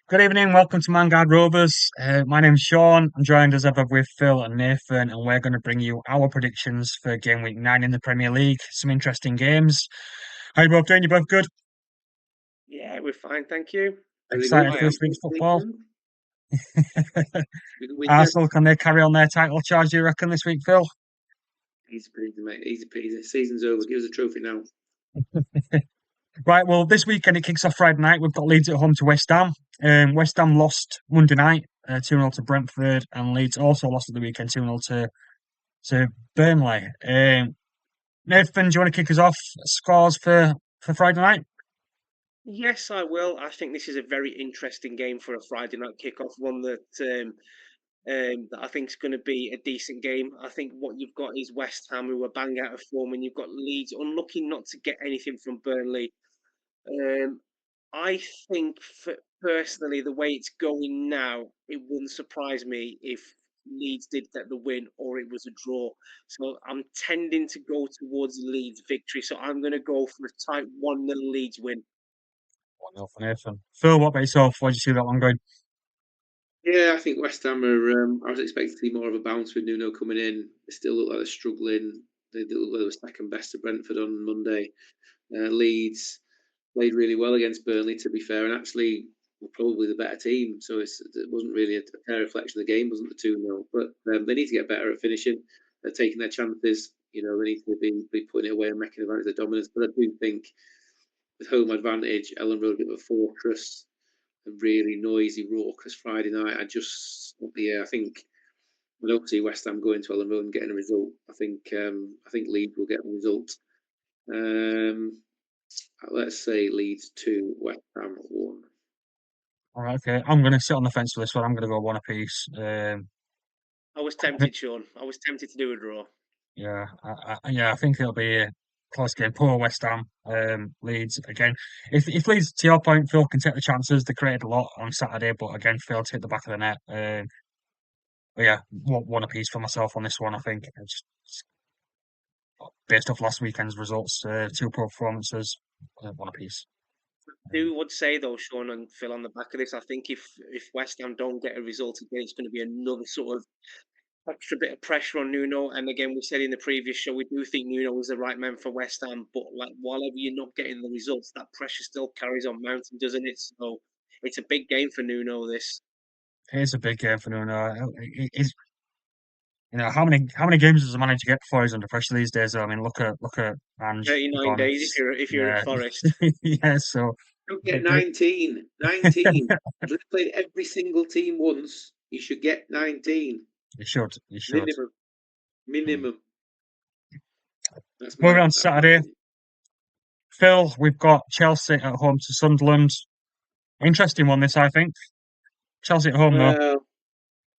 Good evening, welcome to Mangard Rovers. My name's Sean. I'm joined as ever with Phil and Nathan, and we're going to bring you our predictions for game week 9 in the Premier League. Some interesting games. How you both doing? You both good? Yeah, we're fine, thank you. Really good. Excited I for am. this week's Good football? weekend. Good weekend. Arsenal, can they carry on their title charge, do you reckon, this week, Phil? Easy peasy, mate. Easy peasy. Season's over. Give us a trophy now. Right, well, this weekend it kicks off Friday night. We've got Leeds at home to West Ham. West Ham lost Monday night 2-0 to Brentford, and Leeds also lost at the weekend 2-0 to Burnley. Nathan, do you want to kick us off? Scores for Friday night? Yes, I will. I think this is a very interesting game for a Friday night kickoff, one that I think is going to be a decent game. I think what you've got is West Ham, who are bang out of form, and you've got Leeds unlucky not to get anything from Burnley. Um, I think, personally, the way it's going now, it wouldn't surprise me if Leeds did get the win or it was a draw. So I'm tending to go towards Leeds victory. So I'm going to go for a tight 1-0 Leeds win. 1-0 for Nathan. Phil, what about yourself? Why did you see that one going? Yeah, I think West Ham are. I was expecting to see more of a bounce with Nuno coming in. They still look like they're struggling. They look like they were second best to Brentford on Monday. Leeds played really well against Burnley, to be fair, and actually were probably the better team. So it wasn't really a fair reflection of the game, wasn't the 2-0. But they need to get better at finishing, at taking their chances. You know, they need to be putting it away and making advantage of their dominance. But I do think with home advantage, Ellen Road a bit of a fortress, a really noisy, raucous Friday night. I think I don't see West Ham going to Ellen Road and getting a result. I think Leeds will get a result. Um, let's say Leeds 2, West Ham 1. All right, okay. I'm going to sit on the fence for this one. I'm going to go one apiece. I was tempted, Sean. I was tempted to do a draw. Yeah, I think it'll be a close game. Poor West Ham, Leeds again. If Leeds, to your point, Phil can take the chances. They created a lot on Saturday, but again, failed to hit the back of the net. But yeah, one apiece for myself on this one. I think just based off last weekend's results, two poor performances, one apiece. Do would say though, Sean and Phil, on the back of this, I think if West Ham don't get a result again, it's going to be another sort of extra bit of pressure on Nuno. And again, we said in the previous show, we do think Nuno was the right man for West Ham. But like, whatever you're not getting the results, that pressure still carries on mounting, doesn't it? So it's a big game for Nuno. This It is a big game for Nuno. How many games does a manager get before he's under pressure these days? I mean, look at Ange 39 gone. days if you're at Yeah, Forest. yeah. So Don't get 19. 19. If they've played every single team once, you should get 19. you should. Minimum. Hmm. Minimum. Moving on to That's my Saturday, opinion. Phil, we've got Chelsea at home to Sunderland. Interesting one, this I think. Chelsea at home though. Well,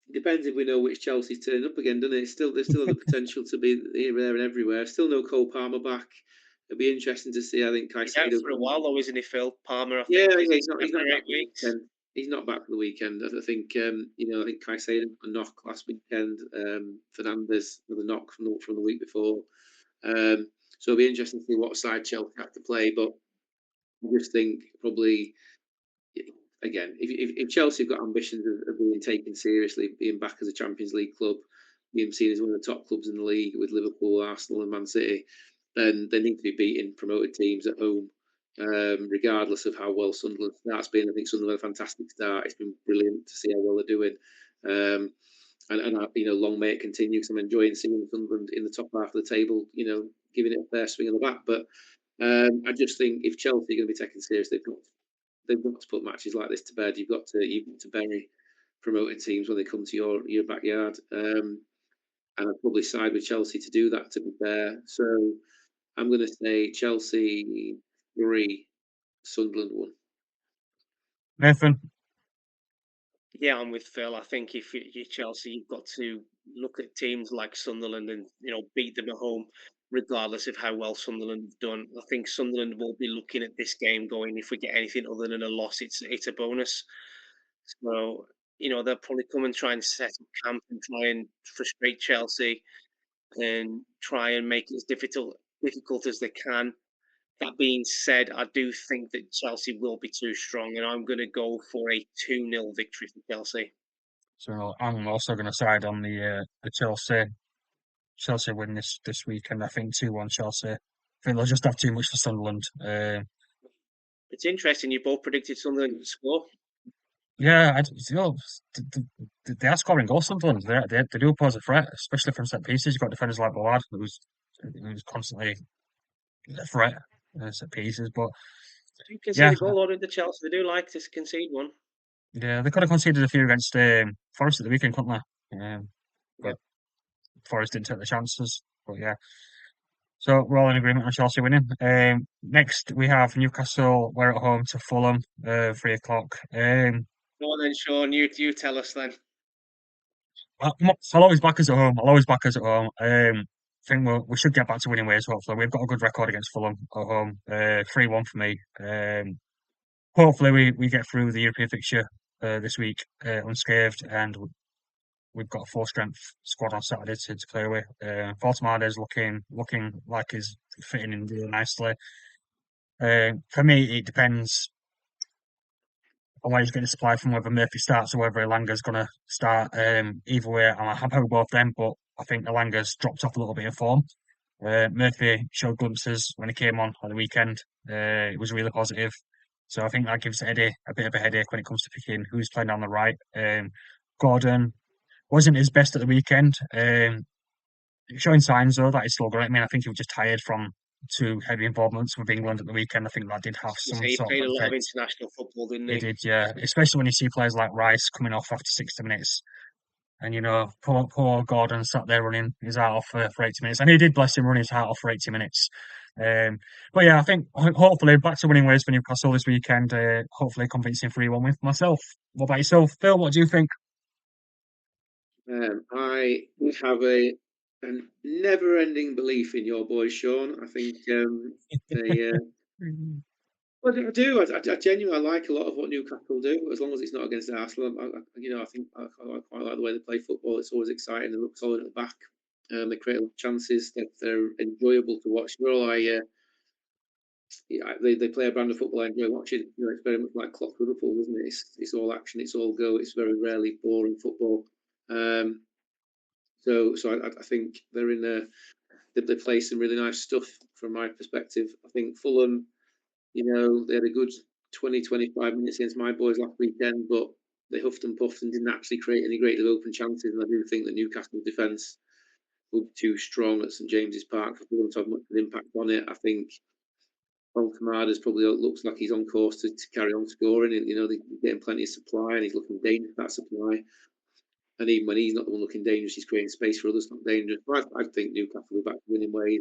it depends if we know which Chelsea's turning up again, doesn't it? They still have the potential to be here, there, and everywhere. Still no Cole Palmer back. It'll be interesting to see. I think He's out Caicedo for a comes. while though, isn't he, Phil Palmer? I Yeah, think is yeah, it he's 7 not or back 8 for the weeks. weekend. He's not back for the weekend. I think I think Caicedo got a knock last weekend. Fernandez with a knock from the week before. So it'll be interesting to see what side Chelsea have to play. But I just think probably again, if Chelsea have got ambitions of being taken seriously, being back as a Champions League club, being seen as one of the top clubs in the league with Liverpool, Arsenal, and Man City, then they need to be beating promoted teams at home, regardless of how well Sunderland starts being. I think Sunderland had a fantastic start. It's been brilliant to see how well they're doing. Long may it continue because I'm enjoying seeing Sunderland in the top half of the table, giving it a fair swing of the bat. But I just think if Chelsea are going to be taken seriously, they've got to put matches like this to bed. You've got to bury promoted teams when they come to your backyard. And I'd probably side with Chelsea to do that. To be fair, so I'm going to say Chelsea 3, Sunderland 1. Nathan. Yeah, I'm with Phil. I think if you're Chelsea, you've got to look at teams like Sunderland and beat them at home, regardless of how well Sunderland have done. I think Sunderland will be looking at this game going, if we get anything other than a loss, it's a bonus. So they'll probably come and try and set up camp and try and frustrate Chelsea and try and make it as difficult as they can. That being said, I do think that Chelsea will be too strong, and I'm going to go for a 2-0 victory for Chelsea. So I'm also going to side on the Chelsea win this weekend. I think 2-1 Chelsea. I think they'll just have too much for Sunderland. It's interesting, you both predicted Sunderland to score. Yeah, they are scoring goals. Sunderland. They do pose a threat, especially from set pieces. You've got defenders like Ballard, who's constantly a threat set pieces. But They do concede yeah, a goal, or the Chelsea. They do like to concede one. yeah, they could have conceded a few against Forest at the weekend, couldn't they? Yeah. But Forest didn't take the chances. But yeah, so we're all in agreement on Chelsea winning. Next we have Newcastle. We're at home to Fulham, 3 o'clock. Go on then, Sean. You tell us then. I'll always back us at home. I'll always back us at home. I think we should get back to winning ways. Hopefully, we've got a good record against Fulham at home. 3-1 for me. Hopefully, we get through the European fixture this week unscathed, and we've got a full strength squad on Saturday to play with. Fortemade is looking like he's fitting in really nicely. For me, it depends on where he's getting supply from, whether Murphy starts or whether Elanga's going to start. Either way, I'm happy with both them, but I think Elanga's dropped off a little bit of form. Murphy showed glimpses when he came on the weekend. It was really positive. So I think that gives Eddie a bit of a headache when it comes to picking who's playing on the right. Gordon wasn't his best at the weekend. Showing signs though that he's still great. I mean, I think he was just tired from 2 heavy involvements with England at the weekend. I think that did have You some say he sort of played a lot of effect. international football, didn't He he? did, yeah. Especially when you see players like Rice coming off after 60 minutes. And, poor Gordon sat there running his heart off for 80 minutes. And he did, bless him, run his heart off for 80 minutes. But yeah, I think hopefully back to winning ways for Newcastle this weekend. Hopefully convincing 3-1 with myself. What about yourself, Phil? What do you think? I have a never-ending belief in your boys, Sean. I think they. Well, I do. I genuinely like a lot of what Newcastle do, as long as it's not against Arsenal. I think I quite like the way they play football. It's always exciting. They look solid at the back. They create a lot of chances. They're enjoyable to watch. They play a brand of football I enjoy watching. It's very much like Klopp Liverpool, isn't it? It's all action. It's all go. It's very rarely boring football. Um, I think they're in a they play some really nice stuff from my perspective. I think Fulham, they had a good 20, 25 minutes against my boys last weekend, but they huffed and puffed and didn't actually create any great open chances. And I do think the Newcastle defence will be too strong at St James's Park for them to have much of an impact on it. I think Altamada's probably looks like he's on course to carry on scoring. And, they're getting plenty of supply and he's looking dangerous for that supply. And even when he's not the one looking dangerous, he's creating space for others not dangerous. But I think Newcastle will be back to winning ways.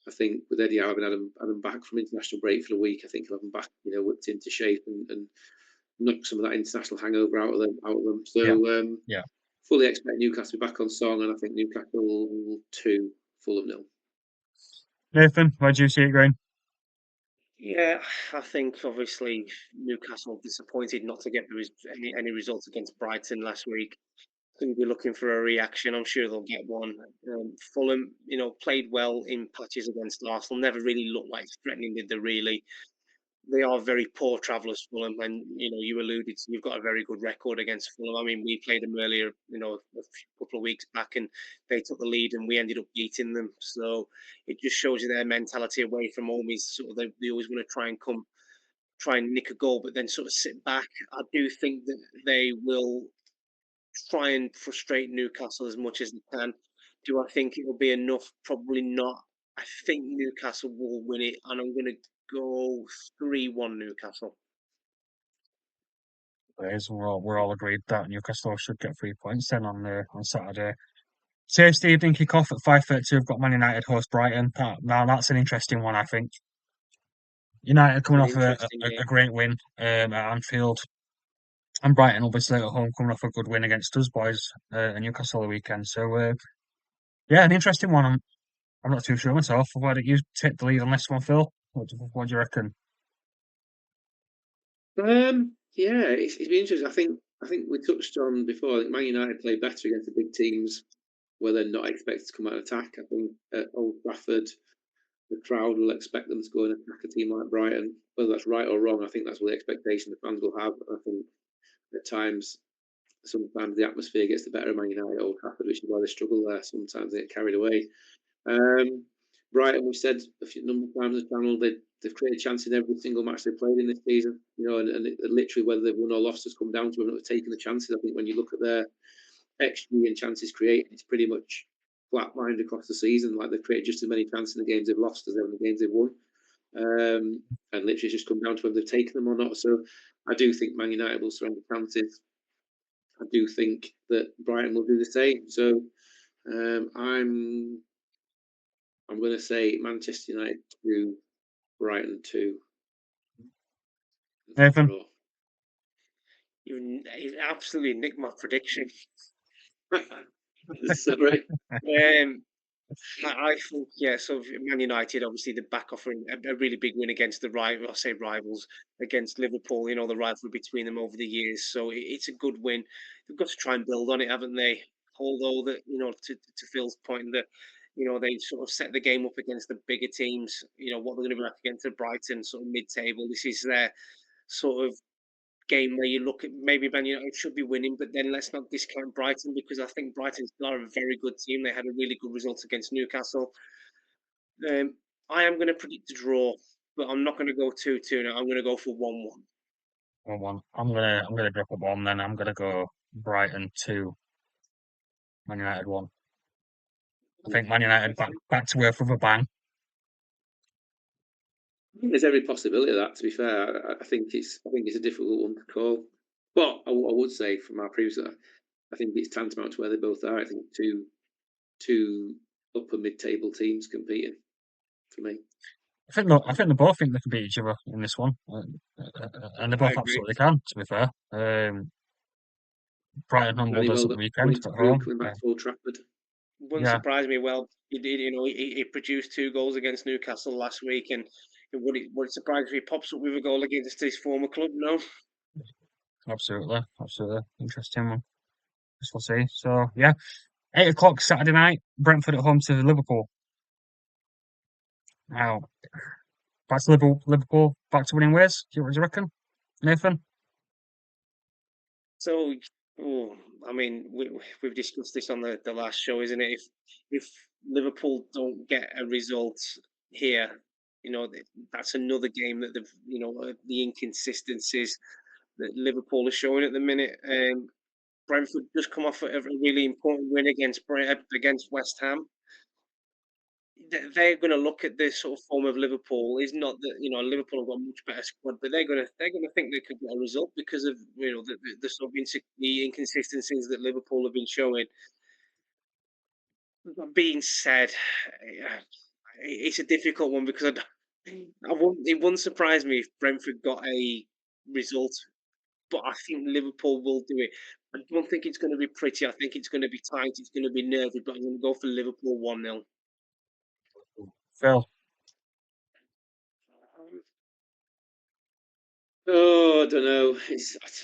I think with Eddie having had him back from international break for a week, I think he'll have him back, whipped into shape and knock some of that international hangover out of them. Yeah, So yeah. fully expect Newcastle to be back on song, and I think Newcastle 2, Fulham 0. Nathan, where do you see it going? Yeah, I think obviously Newcastle disappointed not to get any results against Brighton last week. Going to be looking for a reaction. I'm sure they'll get one. Fulham, played well in patches against Arsenal. Never really looked like threatening, did they? Really, they are very poor travellers, Fulham, and you alluded to you've got a very good record against Fulham. I mean, we played them earlier, a couple of weeks back, and they took the lead, and we ended up beating them. So it just shows you their mentality away from home is sort of they always want to try and nick a goal, but then sort of sit back. I do think that they will try and frustrate Newcastle as much as they can. Do I think it will be enough? Probably not. I think Newcastle will win it, and I'm going to go 3-1 Newcastle. We're all agreed that Newcastle should get 3 points then on Saturday. Thursday evening kick off at 5:30. We've got Man United host Brighton. Now that's an interesting one, I think. United It's coming an off interesting a game. great win at Anfield, and Brighton obviously at home coming off a good win against us boys at Newcastle the weekend. So yeah, an interesting one. I'm not too sure myself. Why don't you take the lead on this one, Phil? What do you reckon? Yeah, it's been interesting. I think we touched on before. I think Man United play better against the big teams where they're not expected to come out and attack. I think at Old Trafford the crowd will expect them to go and attack a team like Brighton. Whether that's right or wrong, I think that's what the expectation the fans will have. I think at times, sometimes the atmosphere gets the better of Man United at Old Trafford, which is why they struggle there. Sometimes they get carried away. Brighton, we've said a few number of times on the channel, they've created chances in every single match they've played in this season. And literally whether they've won or lost has come down to them not taking the chances. I think when you look at their XG and chances created, it's pretty much flatlined across the season. Like they've created just as many chances in the games they've lost as in the games they've won. And literally it's just come down to whether they've taken them or not. So I do think Man United will surrender chances. I do think that Brighton will do the same. So I'm going to say Manchester United 2, Brighton 2. Nathan? You absolutely nicked my prediction. Sorry. I think, yeah, so Man United, obviously, the back offering a really big win against the rivals, against Liverpool, the rivalry between them over the years. So it's a good win. They've got to try and build on it, haven't they? Although, to Phil's point, that, they sort of set the game up against the bigger teams, what they're going to be like against the Brighton sort of mid-table. This is their sort of game where you look at maybe Man United should be winning, but then let's not discount Brighton because I think Brighton still are a very good team. They had a really good result against Newcastle. I am going to predict a draw, but I'm not going to go 2-2 now. I'm going to go for 1-1. 1-1. I'm gonna drop a bomb then. I'm gonna go Brighton 2, Man United 1. I think Man United back to earth with a bang. There's every possibility of that. To be fair, I think it's a difficult one to call. But I would say from our previous, I think it's tantamount to where they both are. I think two upper mid-table teams competing for me. I think they both think they can beat each other in this one, and they both absolutely can. To be fair, Brighton humbled us at the weekend at home. Coming back to Old Trafford. Wouldn't surprise me. Well, he did. He produced 2 goals against Newcastle last week, and would it surprise if he pops up with a goal against his former club? No. Absolutely. Interesting one. Just we'll see. So yeah, 8 o'clock Saturday night. Brentford at home to Liverpool. Now back to Liverpool, back to winning ways. What do you reckon, Nathan? So, I mean, we've discussed this on the last show, isn't it? If Liverpool don't get a result here, that's another game that the inconsistencies that Liverpool are showing at the minute. Brentford just come off a really important win against West Ham. They're going to look at this sort of form of Liverpool. Is not that Liverpool have got a much better squad, but they're going to think they could get a result because of the sort of the inconsistencies that Liverpool have been showing. That being said, it's a difficult one because it wouldn't surprise me if Brentford got a result, but I think Liverpool will do it. I don't think it's going to be pretty. I think it's going to be tight. It's going to be nervy, but I'm going to go for Liverpool 1-0. Phil. Oh, I don't know.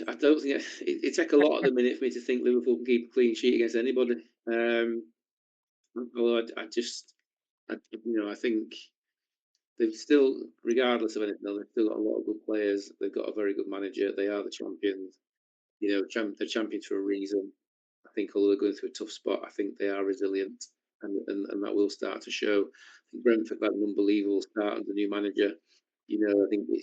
I don't think it take a lot at the minute for me to think Liverpool can keep a clean sheet against anybody. Although I think they've still, regardless of anything, they've still got a lot of good players. They've got a very good manager. They are the champions. They're champions for a reason. I think although they're going through a tough spot, I think they are resilient, and that will start to show. I think Brentford had an unbelievable start under the new manager. I think they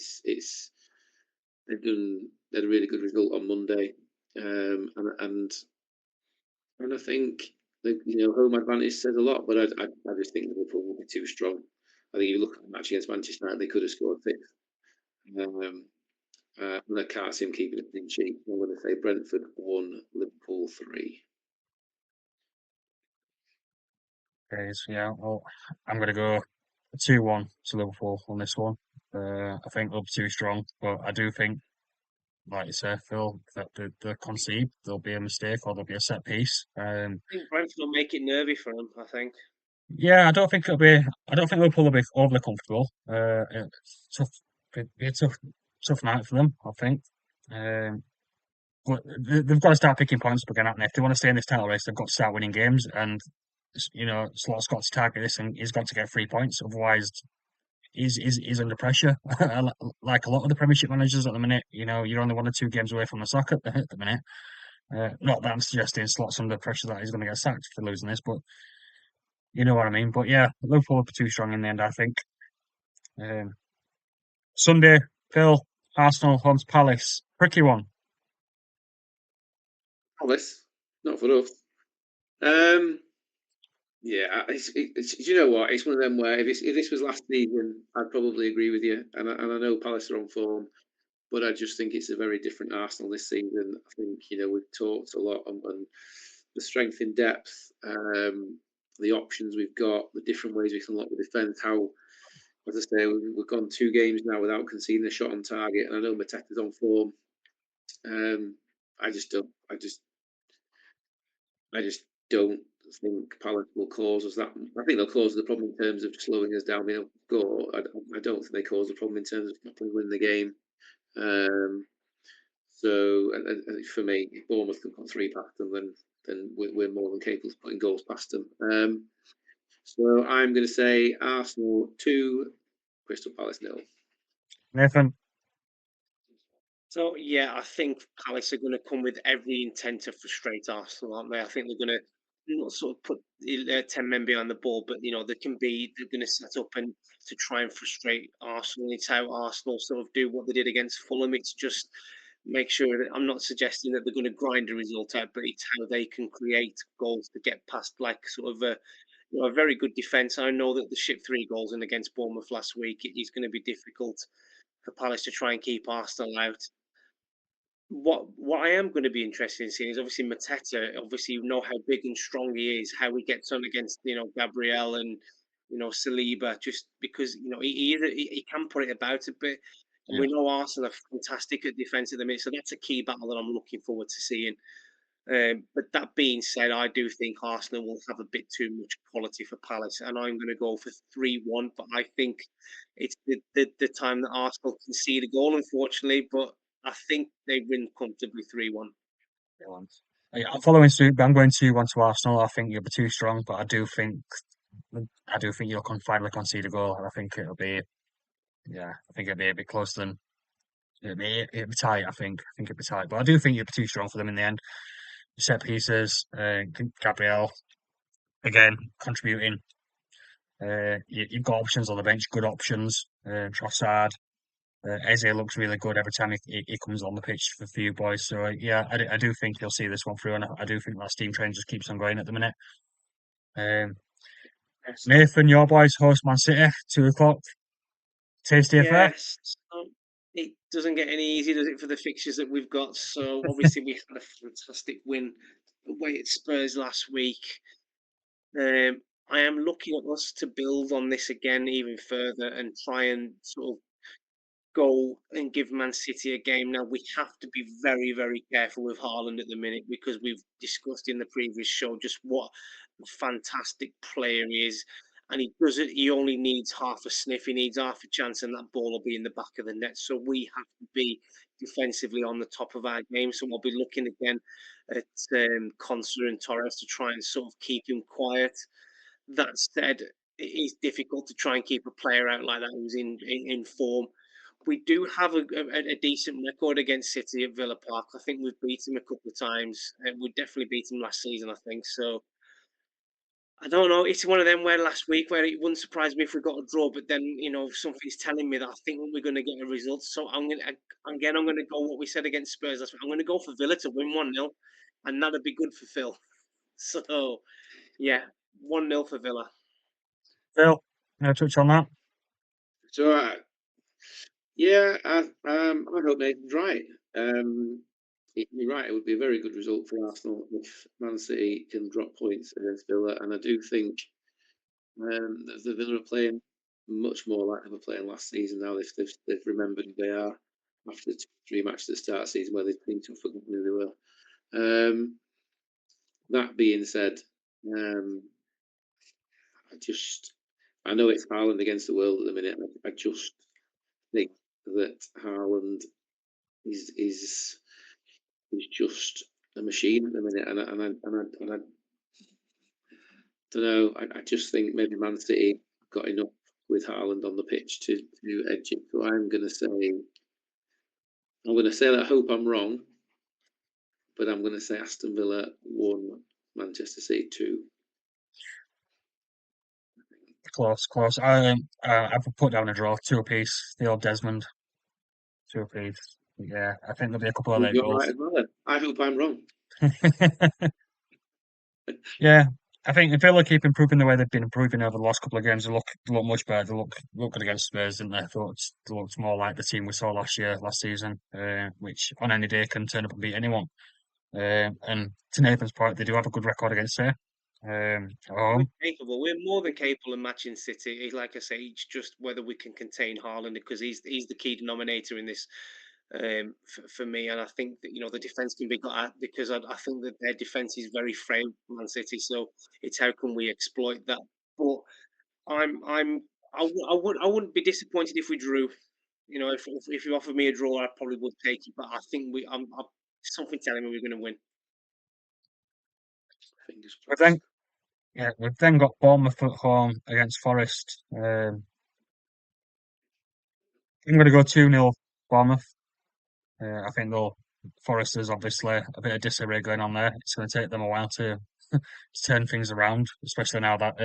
had a really good result on Monday, and I think home advantage says a lot, but I just think Liverpool will be too strong. I think if you look at the match against Manchester United, they could have scored 5th. And I can't see him keeping a clean sheet. I'm going to say Brentford 1, Liverpool 3. Okay, so yeah, well, I'm going to go 2-1 to Liverpool on this one. I think they'll be too strong, but I do think, like you say, Phil, that the concede, there'll be a mistake or there'll be a set piece. I think Brentford will make it nervy for them. I think. Yeah, I don't think Liverpool will be overly comfortable. Tough, be a tough night for them, I think. But they've got to start picking points up again, haven't they? If they want to stay in this title race, they've got to start winning games. And Slot's got to target this and he's got to get 3 points. Otherwise, he's under pressure. Like a lot of the Premiership managers at the minute, you're only 1 or 2 games away from the sack at the minute. Not that I'm suggesting Slot's under pressure that he's going to get sacked for losing this, but you know what I mean. But yeah, Liverpool are too strong in the end, I think. Um, Sunday, Phil, Arsenal, home to Palace. Tricky one. Palace, not for us. Yeah, you know what? It's one of them where if this was last season, I'd probably agree with you, and I know Palace are on form, but I just think it's a very different Arsenal this season. I think we've talked a lot on the strength in depth, the options we've got, the different ways we can lock the defence. How, as I say, we've gone 2 games now without conceding a shot on target, and I know Mateta's on form. I just don't. I just don't think Palace will cause us that. I think they'll cause the problem in terms of slowing us down being able to score. I don't think they cause the problem in terms of not winning the game. Um, so for me, if Bournemouth can put 3 past them, then we're more than capable of putting goals past them. So I'm going to say Arsenal 2, Crystal Palace 0. Nathan. So yeah, I think Palace are going to come with every intent to frustrate Arsenal, aren't they? I think they're going to not sort of put 10 men behind the ball, but they're going to set up and to try and frustrate Arsenal. It's how Arsenal sort of do what they did against Fulham. It's just make sure that I'm not suggesting that they're going to grind a result out, but it's how they can create goals to get past like sort of a very good defence. I know that they shipped 3 goals in against Bournemouth last week. It is going to be difficult for Palace to try and keep Arsenal out. What I am going to be interested in seeing is obviously Mateta. Obviously, you know how big and strong he is, how he gets on against Gabriel and Saliba, just because he can put it about a bit. And Yeah. we know Arsenal are fantastic at defence at the minute, so that's a key battle that I'm looking forward to seeing. But that being said, I do think Arsenal will have a bit too much quality for Palace, and I'm going to go for 3-1. But I think it's the time that Arsenal can see the goal, unfortunately. But I think they win comfortably 3-1. Yeah, I'm following suit, but I'm going 2-1 to Arsenal. I think you'll be too strong, but I do think you'll finally concede a goal. And I think I think it'll be a bit closer than it'll be tight. I think it'll be tight, but I do think you'll be too strong for them in the end. Set pieces, Gabriel again contributing. You've got options on the bench, good options. Trossard, Eze looks really good every time he comes on the pitch for you boys. So yeah, I do think you'll see this one through, and I do think that steam train just keeps on going at the minute. Nathan, your boys host Man City, 2 o'clock. Tasty affair. Yes, it doesn't get any easier, does it, for the fixtures that we've got? So obviously we had a fantastic win away at Spurs last week. I am looking at us to build on this again even further and try and sort of go and give Man City a game. Now we have to be very, very careful with Haaland at the minute because we've discussed in the previous show just what a fantastic player he is. And he doesn't. He only needs half a sniff. He needs half a chance, and that ball will be in the back of the net. So we have to be defensively on the top of our game. So we'll be looking again at Conser and Torres to try and sort of keep him quiet. That said, it is difficult to try and keep a player out like that who's in form. We do have a decent record against City at Villa Park. I think we've beaten them a couple of times. We definitely beat them last season, I think. So I don't know. It's one of them where last week where it wouldn't surprise me if we got a draw, but then something's telling me that I think we're going to get a result. So I'm going to go what we said against Spurs last week. I'm going to go for Villa to win 1-0, and that'd be good for Phil. So yeah, 1-0 for Villa. Phil, touch on that. So yeah, I hope Nathan's right. You're right. It would be a very good result for Arsenal if Man City can drop points against Villa, and I do think the Villa are playing much more like they were playing last season now. They've remembered who they are after 3 matches at the start of the season where they've been to forgotten who they were. That being said, I know it's Haaland against the world at the minute. I just think that Haaland is just a machine at the minute, and I don't know. I just think maybe Man City got enough with Haaland on the pitch to edge it. So I'm going to say that I hope I'm wrong, but I'm going to say Aston Villa 1, Manchester City 2. Close, close. I've put down a draw, two apiece. The old Desmond, two apiece. Yeah, I think there'll be a couple of late You're goals. right as well. Then. I hope I'm wrong. Yeah, I think if Villa keep improving the way they've been improving over the last couple of games, they look much better. They look good against Spurs, didn't they? They looked more like the team we saw last season, which on any day can turn up and beat anyone. And to Nathan's point, they do have a good record against here. At We're home. capable. We're more than capable of matching City. Like I say, it's just whether we can contain Haaland because he's the key denominator in this for me. And I think that the defense can be got at because I think that their defense is very frail, Man City. So it's how can we exploit that. But I'm I wouldn't be disappointed if we drew. If you offered me a draw, I probably would take it. But I think I'm something telling me we're going to win. Fingers We've crossed. then, yeah, we've then got Bournemouth at home against Forest. I'm going to go 2-0 Bournemouth. I think they'll Forest is obviously a bit of disarray going on there. It's going to take them a while to turn things around, especially now that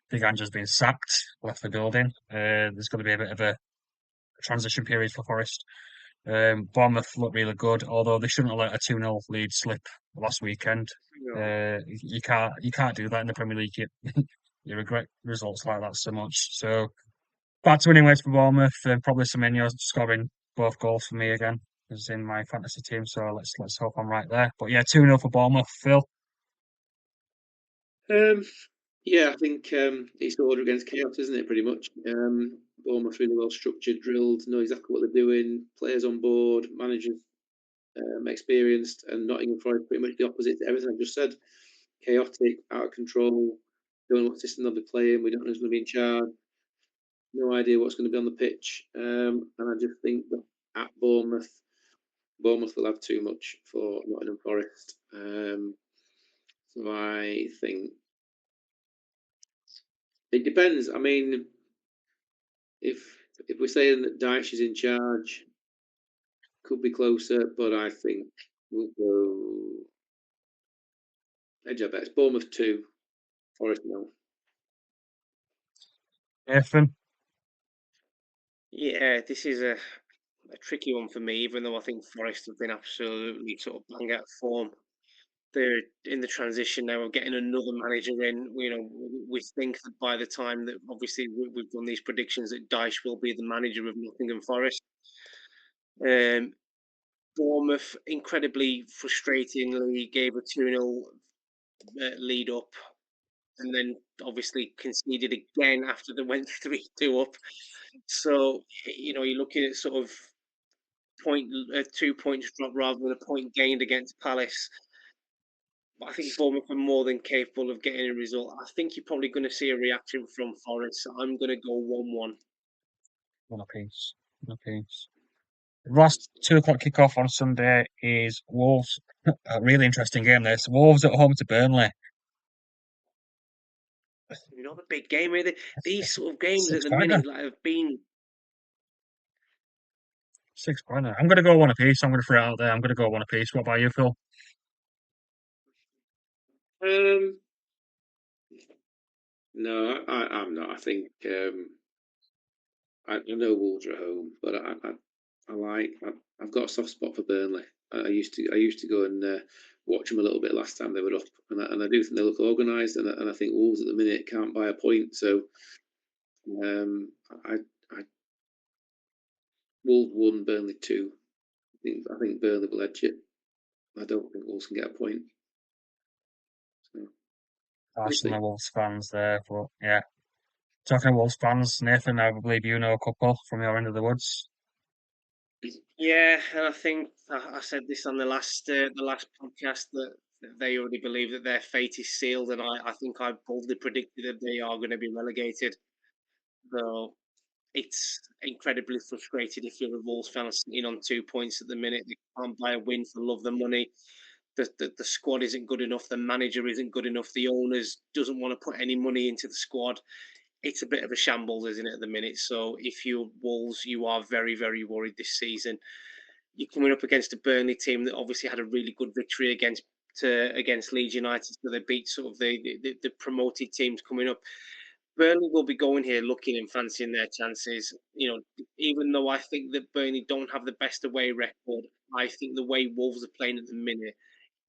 Big Ange's been sacked, left the building. There's going to be a bit of a transition period for Forest. Bournemouth look really good, although they shouldn't have let a 2-0 lead slip last weekend. You can't do that in the Premier League. You regret results like that so much. So back to winning ways for Bournemouth. Probably Semenyo scoring both goals for me again. Is in my fantasy team, so let's hope I'm right there. But yeah, 2-0 for Bournemouth. Phil. Um, yeah, I think it's order against chaos, isn't it? Pretty much. Bournemouth really well structured, drilled, know exactly what they're doing. Players on board, managers experienced, and Nottingham Forest pretty much the opposite to everything I've just said. Chaotic, out of control. Don't know what system they'll be playing. We don't know who's going to be in charge. No idea what's going to be on the pitch. And I just think that at Bournemouth will have too much for Nottingham Forest. So I think it depends. I mean, if we're saying that Dyche is in charge, could be closer, but I think we'll go. Edge I bet it's Bournemouth 2, Forest 0. Nathan. Yeah, this is a tricky one for me, even though I think Forest have been absolutely sort of bang out of form. They're in the transition now of getting another manager in. We think that by the time that obviously we've done these predictions that Dyche will be the manager of Nottingham Forest. Um, Bournemouth incredibly frustratingly gave a 2-0 lead up and then obviously conceded again after they went 3-2 up. So, you're looking at sort of 2 points drop rather than a point gained against Palace. But I think Bournemouth are more than capable of getting a result. I think you're probably going to see a reaction from Forest. So I'm going to go 1-1. One apiece. One apiece. Last 2 o'clock kickoff on Sunday is Wolves. A really interesting game. This Wolves at home to Burnley. The big game. These It's a sort of games at six the pointer. minute have been. 6 pointer. I'm going to go one apiece. I'm going to throw it out there. I'm going to go one apiece. What about you, Phil? Um, no, I'm not. I think I know Wolves are at home, but I've got a soft spot for Burnley. I used to go and watch them a little bit last time they were up, and I do think they look organised, and I think Wolves at the minute can't buy a point. So um, I Wolves 1, Burnley 2. I think Burnley will edge it. I don't think Wolves can get a point. So we'll Arsenal see. Wolves fans there, but yeah. Talking of Wolves fans, Nathan, I believe you know a couple from your end of the woods. Yeah, and I think I said this on the last podcast that they already believe that their fate is sealed, and I think I boldly predicted that they are going to be relegated. So it's incredibly frustrated if you're a Wolves fan sitting on 2 points at the minute. They can't buy a win for love the money. the squad isn't good enough, the manager isn't good enough, the owners doesn't want to put any money into the squad. It's a bit of a shambles, isn't it, at the minute? So if you're Wolves, you are very, very worried this season. You're coming up against a Burnley team that obviously had a really good victory against Leeds United, so they beat sort of the promoted teams coming up. Burnley will be going here looking and fancying their chances. Even though I think that Burnley don't have the best away record, I think the way Wolves are playing at the minute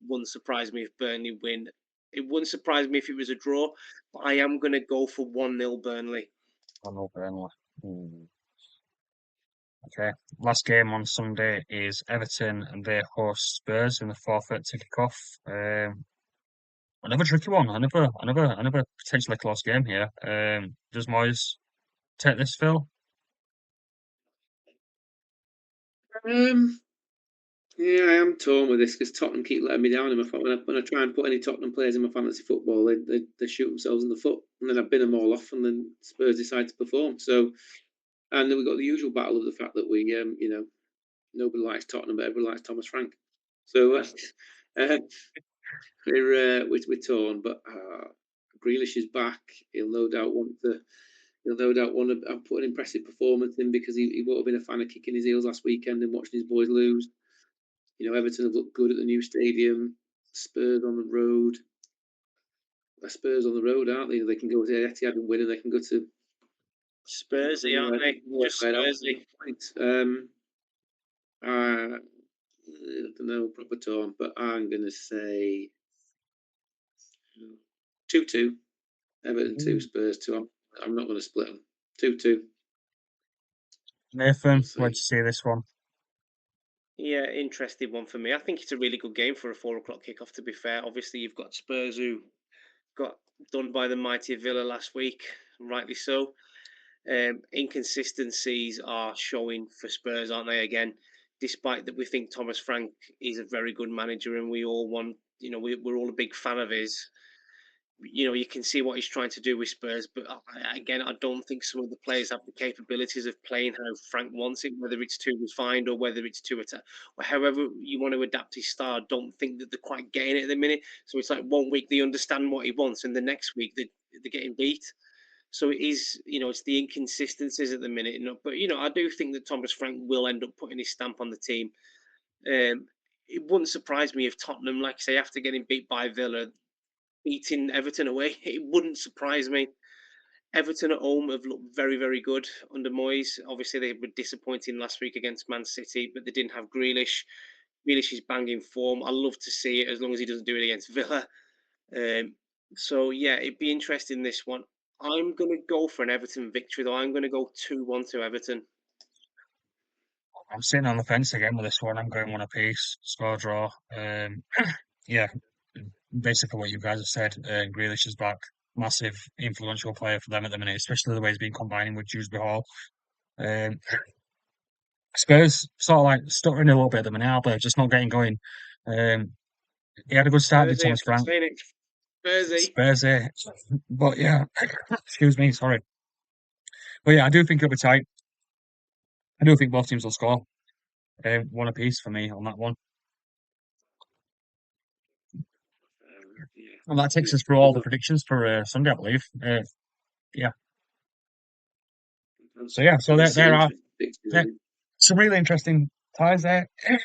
wouldn't surprise me if Burnley win. It wouldn't surprise me if it was a draw, but I am going to go for 1-0 Burnley. I know Burnley. Okay. Last game on Sunday is Everton and they host Spurs in the forfeit to kick off. Another tricky one. Another potentially close game here. Does Moyes take this, Phil? Um, yeah, I am torn with this because Tottenham keep letting me down in my when I try and put any Tottenham players in my fantasy football, they shoot themselves in the foot, and then I've been them all off, and then Spurs decide to perform. So, and then we've got the usual battle of the fact that nobody likes Tottenham, but everybody likes Thomas Frank. So uh, we're torn, but Grealish is back. He'll no doubt want to. He'll no doubt want to put an impressive performance in because he won't have been a fan of kicking his heels last weekend and watching his boys lose. Everton have looked good at the new stadium. Spurs on the road. Spurs on the road, aren't they? They can go to Etihad and win, and they can go to Spursy, aren't they? Just Spursy. I don't know, proper torn, but I'm going to say 2-2. Everton 2, Spurs 2. I'm not going to split them. 2-2. Nathan, where'd you see this one? Yeah, interesting one for me. I think it's a really good game for a 4 o'clock kickoff, to be fair. Obviously, you've got Spurs who got done by the mighty Villa last week, rightly so. Inconsistencies are showing for Spurs, aren't they? Again, despite that, we think Thomas Frank is a very good manager, and we all want, we're all a big fan of his. You can see what he's trying to do with Spurs, but again, I don't think some of the players have the capabilities of playing how Frank wants it, whether it's too refined or whether it's too attack, or however you want to adapt his style. I don't think that they're quite getting it at the minute. So it's like one week they understand what he wants, and the next week they're getting beat. So it is, it's the inconsistencies at the minute. But I do think that Thomas Frank will end up putting his stamp on the team. It wouldn't surprise me if Tottenham, like I say, after getting beat by Villa, beating Everton away. It wouldn't surprise me. Everton at home have looked very, very good under Moyes. Obviously, they were disappointing last week against Man City, but they didn't have Grealish. Grealish is banging form. I love to see it as long as he doesn't do it against Villa. So, yeah, it'd be interesting this one. I'm going to go for an Everton victory, though. I'm going to go 2-1 to Everton. I'm sitting on the fence again with this one. I'm going one apiece, score draw. Yeah, basically what you guys have said. Grealish is back, massive influential player for them at the minute, especially the way he's been combining with Dewsbury Hall. Um, Spurs sort of like stuttering a little bit at the minute, aren't they? Just not getting going. Um, he had a good start, did Spursy, I Thomas keep Frank. saying it. Spursy. Spurs, but yeah, excuse me, sorry. But yeah, I do think it'll be tight. I do think both teams will score. One apiece for me on that one. Yeah. And that takes us through all the predictions for Sunday, I believe. Yeah. So yeah, so there are some really interesting ties there. Are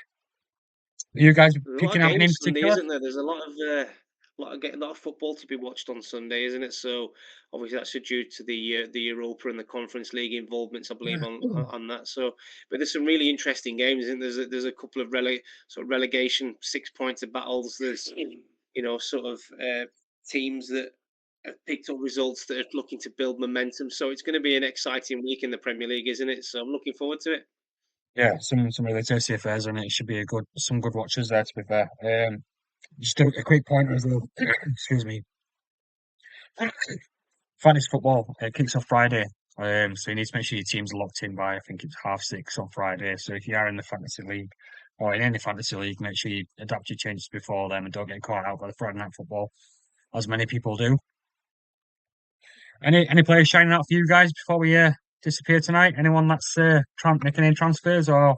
you guys There's a lot picking of out any in games Sunday, particular? isn't there? There's a lot of football to be watched on Sunday, isn't it? So obviously that's due to the Europa and the Conference League involvements, I believe, on that. So, but there's some really interesting games, and there's a couple of sort of relegation 6 pointer battles. There's sort of teams that have picked up results that are looking to build momentum. So it's going to be an exciting week in the Premier League, isn't it? So I'm looking forward to it. Yeah, some really tasty affairs, and it should be some good watches there. To be fair, just a quick point as well. Excuse me. Fantasy football kicks off Friday, so you need to make sure your team's locked in by I think it's 6:30 on Friday. So if you are in the fantasy league or in any fantasy league, make sure you adapt your changes before then and don't get caught out by the Friday night football, as many people do. Any players shining out for you guys before we disappear tonight? Anyone that's making any transfers or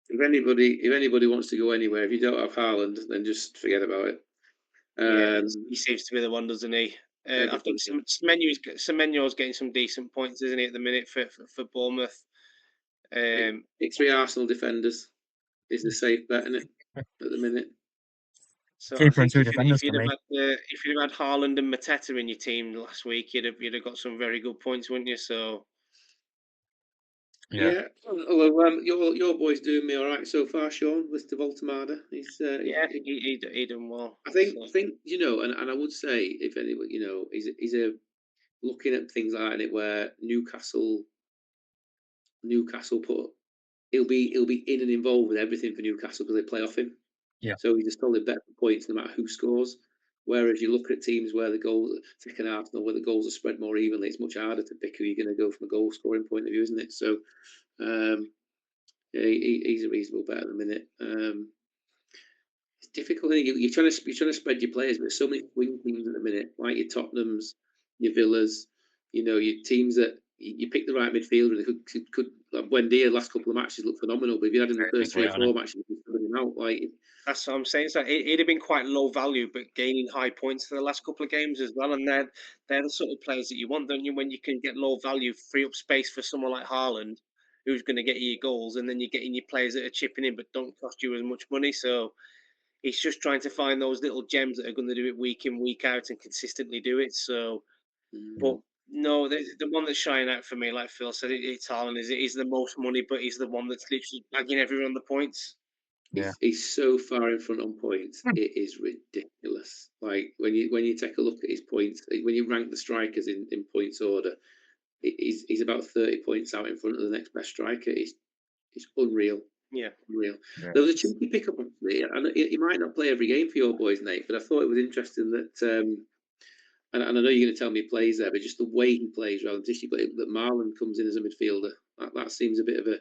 if anybody wants to go anywhere, if you don't have Haaland, then just forget about it. Yeah, Um, he seems to be the one, doesn't he? I think everybody. Semenyo's getting some decent points, isn't he, at the minute for Bournemouth? Pick, Um, pick three Arsenal defenders is the safe bet in it at the minute. so I Keeper and think two if defenders for you'd have me. had Haaland and Mateta in your team last week, you'd have got some very good points, wouldn't you? So Yeah, Yeah, although your boy's doing me all right so far, Sean, with the Voltamada. yeah, he done well. I think and I would say if anybody, he's a looking at things like it where Newcastle put he'll be in and involved with everything for Newcastle because they play off him. yeah, So he's a solid bet for points no matter who scores. Whereas you look at teams where the goals, second Arsenal, where the goals are spread more evenly, it's much harder to pick who you're going to go from a goal scoring point of view, isn't it? So um, yeah, he's a reasonable bet at the minute. It's difficult. You're trying to spread your players, but there's so many wing teams at the minute, like your Tottenhams, your Villas, your teams that you pick the right midfielder. They could like Buendia last couple of matches looked phenomenal, but if you had in the first three or great on it. four matches, you could him out. Like that's what I'm saying. So it'd have been quite low value, but gaining high points for the last couple of games as well. And they're the sort of players that you want, don't you? When you can get low value, free up space for someone like Haaland, who's going to get you your goals, and then you're getting your players that are chipping in but don't cost you as much money. So he's just trying to find those little gems that are going to do it week in, week out, and consistently do it. So, but mm, no, the one that's shining out for me, like Phil said, it's Haaland. He's the most money, but he's the one that's literally bagging everyone the points. Yeah, he's so far in front on points, it is ridiculous. Like when you take a look at his points, when you rank the strikers in points order, he's about 30 points out in front of the next best striker. It's unreal. Yeah. Real. yeah, There was a cheeky pickup actually, and he might not play every game for your boys, Nate. But I thought it was interesting that, and I know you're going to tell me he plays there, but just the way he plays rather than Dyche, but that Marlon comes in as a midfielder, that seems a bit of a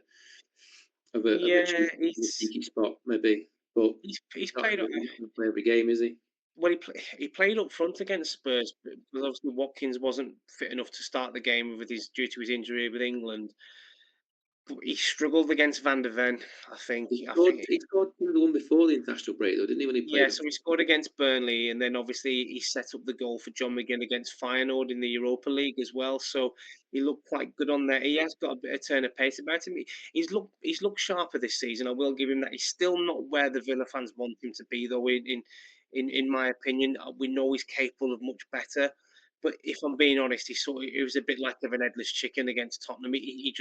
Yeah, cheeky spot maybe. But he's not played. he's not going to play every game, is he? Well, he played up front against Spurs because obviously Watkins wasn't fit enough to start the game with his due to his injury with England. But he struggled against Van der Ven. I think. He I scored. think He scored the one before the international break, though, didn't he? When he Yeah, played up. so he scored against Burnley, and then obviously he set up the goal for John McGinn against Feyenoord in the Europa League as well. So he looked quite good on there. He has got a bit of turn of pace about him. He's looked sharper this season. I will give him that. He's still not where the Villa fans want him to be, though. In my opinion, we know he's capable of much better. But if I'm being honest, he was a bit like of an headless chicken against Tottenham. He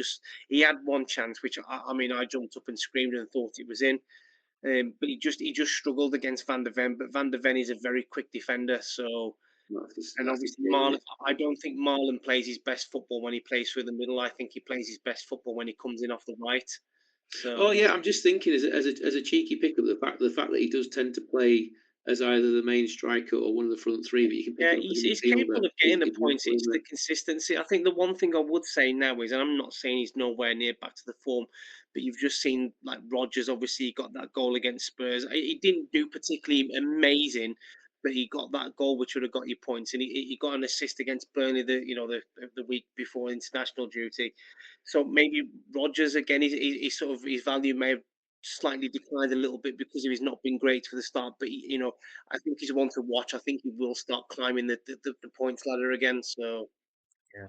had one chance, which I mean I jumped up and screamed and thought it was in. But he just struggled against Van der Ven. But Van der Ven is a very quick defender. So, and That's his obviously game, isn't Marlon, it? I don't think Marlon plays his best football when he plays through the middle. I think he plays his best football when he comes in off the right. Oh So yeah, I'm just thinking as a cheeky pickup, the fact that he does tend to play as either the main striker or one of the front three, but you can pick yeah, him up as a he's midfielder. capable of getting the Is points. useful, It's isn't the it? consistency. I think the one thing I would say now is, and I'm not saying he's nowhere near back to the form, but you've just seen like Rogers. Obviously, he got that goal against Spurs. He didn't do particularly amazing, but he got that goal which would have got you points, and he got an assist against Burnley the week before international duty. So maybe Rogers again, he's sort of his value may have slightly declined a little bit because of he's not been great for the start, but I think he's one to watch. I think he will start climbing the points ladder again. So yeah.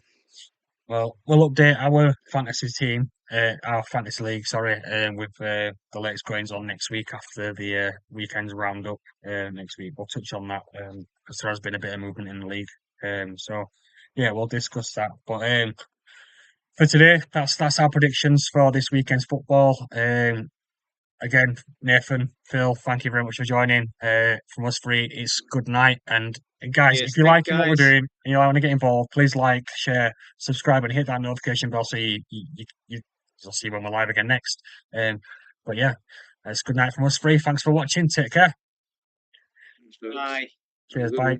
Well, we'll update our fantasy team, our fantasy league, sorry, with the latest goings on next week after the weekend's roundup. Next week, we'll touch on that because there has been a bit of movement in the league. So yeah, we'll discuss that. But for today, that's our predictions for this weekend's football. Again, Nathan, Phil, thank you very much for joining. From us three, it's good night. And guys, if cheers, you're thank you liking what we're guys. doing and you want to get involved, please like, share, subscribe, and hit that notification bell so you'll see when we're live again next. But yeah, it's good night from us three. Thanks for watching. Take care. Thanks, folks. Bye. Have a Cheers. good Bye. one.